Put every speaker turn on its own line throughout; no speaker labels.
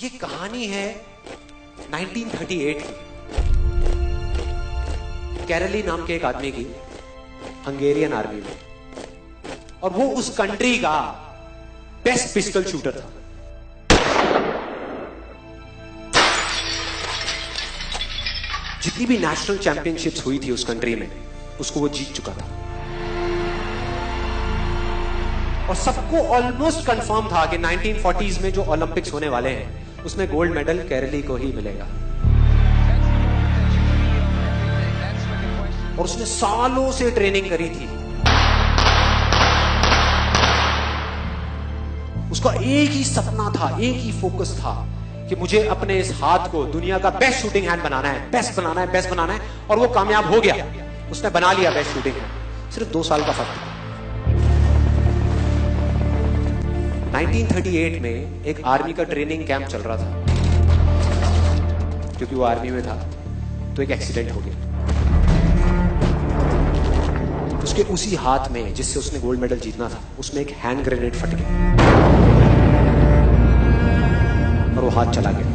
ये कहानी है 1938 की। कैरली नाम के एक आदमी की हंगेरियन आर्मी में, और वो उस कंट्री का बेस्ट पिस्टल शूटर था। जितनी भी नेशनल चैंपियनशिप्स हुई थी उस कंट्री में, उसको वो जीत चुका था। और सबको ऑलमोस्ट कंफर्म था कि 1940s में जो ओलंपिक्स होने वाले हैं उसमें गोल्ड मेडल केरली को ही मिलेगा। और उसने सालों से ट्रेनिंग करी थी। उसका एक ही सपना था, एक ही फोकस था कि मुझे अपने इस हाथ को दुनिया का बेस्ट शूटिंग हैंड बनाना है, बेस्ट बनाना है, बेस्ट बनाना है। और वो कामयाब हो गया, उसने बना लिया बेस्ट शूटिंग हैंड। सिर्फ 2 साल का फर्क था। 1938 में एक आर्मी का ट्रेनिंग कैंप चल रहा था। क्योंकि वो आर्मी में था तो एक एक्सीडेंट हो गया। उसके उसी हाथ में जिससे उसने गोल्ड मेडल जीतना था, उसमें एक हैंड ग्रेनेड फट गया और वो हाथ चला गया।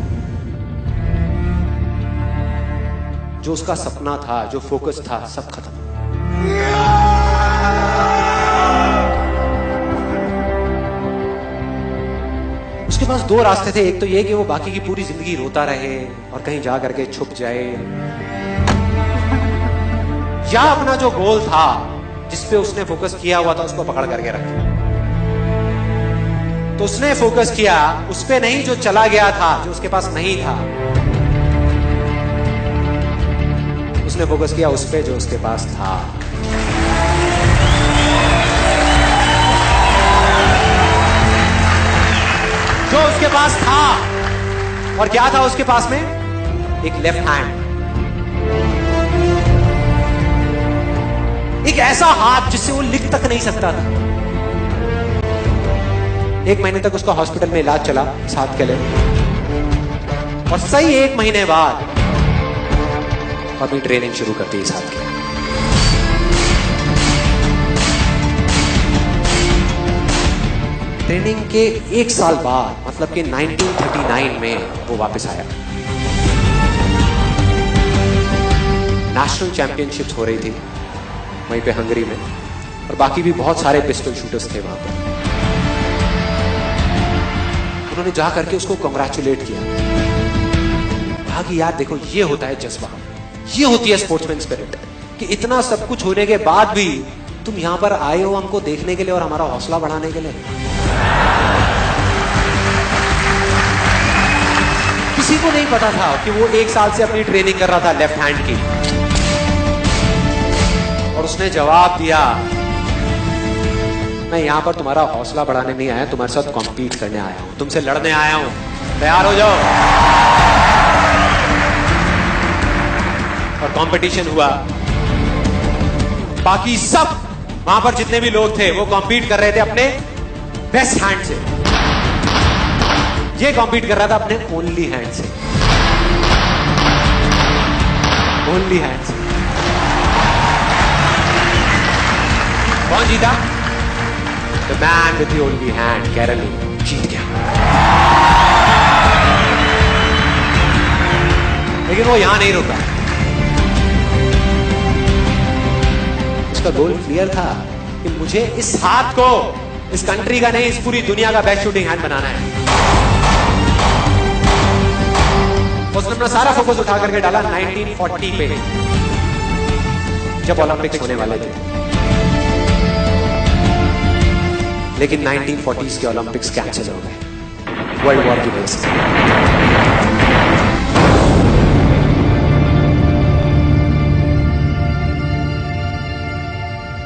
जो उसका सपना था, जो फोकस था, सब खत्म। उसके पास 2 रास्ते थे। एक तो ये कि वो बाकी की पूरी जिंदगी रोता रहे और कहीं जा करके छुप जाए, या अपना जो गोल था जिस पे उसने फोकस किया हुआ था उसको पकड़ करके रखे। तो उसने फोकस किया उस पे नहीं जो चला गया था, जो उसके पास नहीं था। उसने फोकस किया उस पे जो उसके पास था। जो उसके पास था। और क्या था उसके पास में? एक लेफ्ट हैंड, एक ऐसा हाथ जिससे वो लिख तक नहीं सकता था। 1 महीने तक उसका हॉस्पिटल में इलाज चला इस हाथ के लिए, और सही 1 महीने बाद अपनी ट्रेनिंग शुरू कर दी इस हाथ की। ट्रेनिंग के 1 साल बाद, मतलब कि 1939 में वो वापस आया। नेशनल चैंपियनशिप्स हो रही थी वहीं पे हंगरी में, और बाकी भी बहुत सारे पिस्टल शूटर्स थे वहां पर। उन्होंने जा करके उसको कंग्रेचुलेट किया। कहा कि यार देखो, ये होता है जज्बा, ये होती है स्पोर्ट्समैन स्पिरिट, कि इतना सब कुछ होने के बाद भी तुम यहां पर आए हो हमको देखने के लिए और हमारा हौसला बढ़ाने के लिए। किसी को नहीं पता था कि वो 1 साल से अपनी ट्रेनिंग कर रहा था लेफ्ट हैंड की। और उसने जवाब दिया, मैं यहां पर तुम्हारा हौसला बढ़ाने नहीं आया, तुम्हारे साथ कॉम्पीट करने आया हूं, तुमसे लड़ने आया हूं, तैयार हो जाओ। और कंपटीशन हुआ। बाकी सब वहां पर जितने भी लोग थे वो कॉम्पीट कर रहे थे अपने बेस्ट हैंड से। ये कॉम्पीट कर रहा था अपने ओनली हैंड से। ओनली हैंड से। कौन जीता? The man with the only hand, केरली जीत गया। लेकिन वो यहां नहीं रुका। उसका गोल क्लियर था कि मुझे इस हाथ को, इस कंट्री का नहीं, इस पूरी दुनिया का बेस्ट शूटिंग हैंड बनाना है। उसने अपना सारा फोकस उठा करके डाला 1940 पे, जब ओलंपिक्स होने वाले थे। लेकिन 1940s के ओलंपिक्स कैंसिल हो गए वर्ल्ड वॉर की वजह से।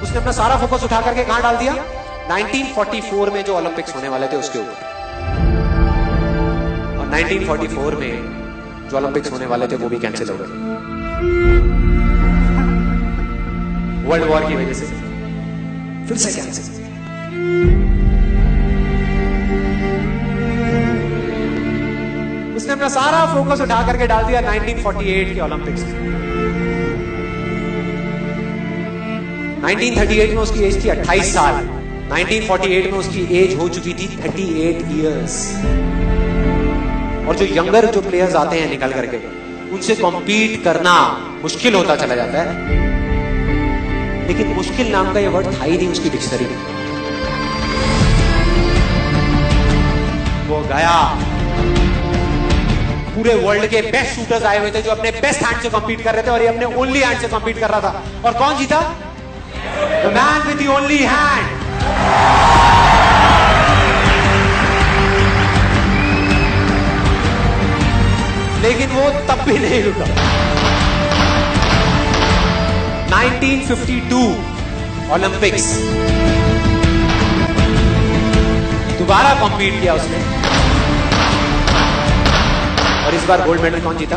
उसने अपना सारा फोकस उठा करके कहां डाल दिया? 1944 में जो ओलंपिक्स होने वाले थे उसके ऊपर। और 1944 में जो ओलंपिक्स होने वाले थे वो भी कैंसिल हो गए वर्ल्ड वॉर की वजह से। फिर से कैंसिल। उसने अपना सारा फोकस उठा करके डाल दिया 1948 के ओलंपिक्स में। 1938 में उसकी एज थी 28 साल। 1948 में उसकी एज हो चुकी थी 38 इयर्स। और जो यंगर जो प्लेयर्स आते हैं निकल करके, उनसे कॉम्पीट करना मुश्किल होता चला जाता है। लेकिन मुश्किल नाम का ये वर्ड था ही नहीं उसकी डिक्शनरी में। वो गया, पूरे वर्ल्ड के बेस्ट शूटर्स आए हुए थे जो अपने बेस्ट हैंड से कॉम्पीट कर रहे थे, और ये अपने ओनली हैंड से कॉम्पीट कर रहा था। और कौन जीता? The man with the only hand. लेकिन वो तब भी नहीं रुका। 1952 ओलंपिक्स, दोबारा कॉम्पीट किया उसने, और इस बार गोल्ड मेडल कौन जीता?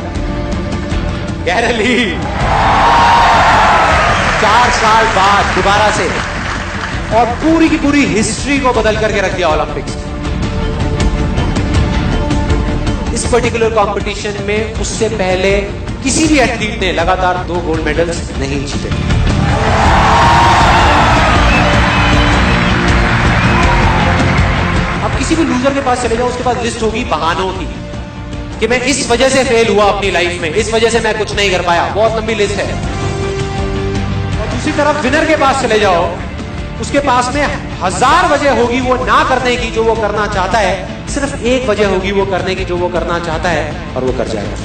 गैरल ली। 4 साल बाद दोबारा से, और पूरी की पूरी हिस्ट्री को बदल करके रख दिया ओलंपिक्स। इस पर्टिकुलर कंपटीशन में उससे पहले किसी भी एथलीट ने लगातार 2 गोल्ड मेडल्स नहीं जीते। अब किसी भी लूजर के पास चले जाओ, उसके पास लिस्ट होगी बहानों की कि मैं इस वजह से फेल हुआ अपनी लाइफ में, इस वजह से मैं कुछ नहीं कर पाया। बहुत लंबी लिस्ट है। और दूसरी तरफ विनर के पास चले जाओ, उसके पास में 1000 वजह होगी वो ना करने की जो वो करना चाहता है, सिर्फ एक वजह होगी वो करने की जो वो करना चाहता है, और वो कर जाएगा।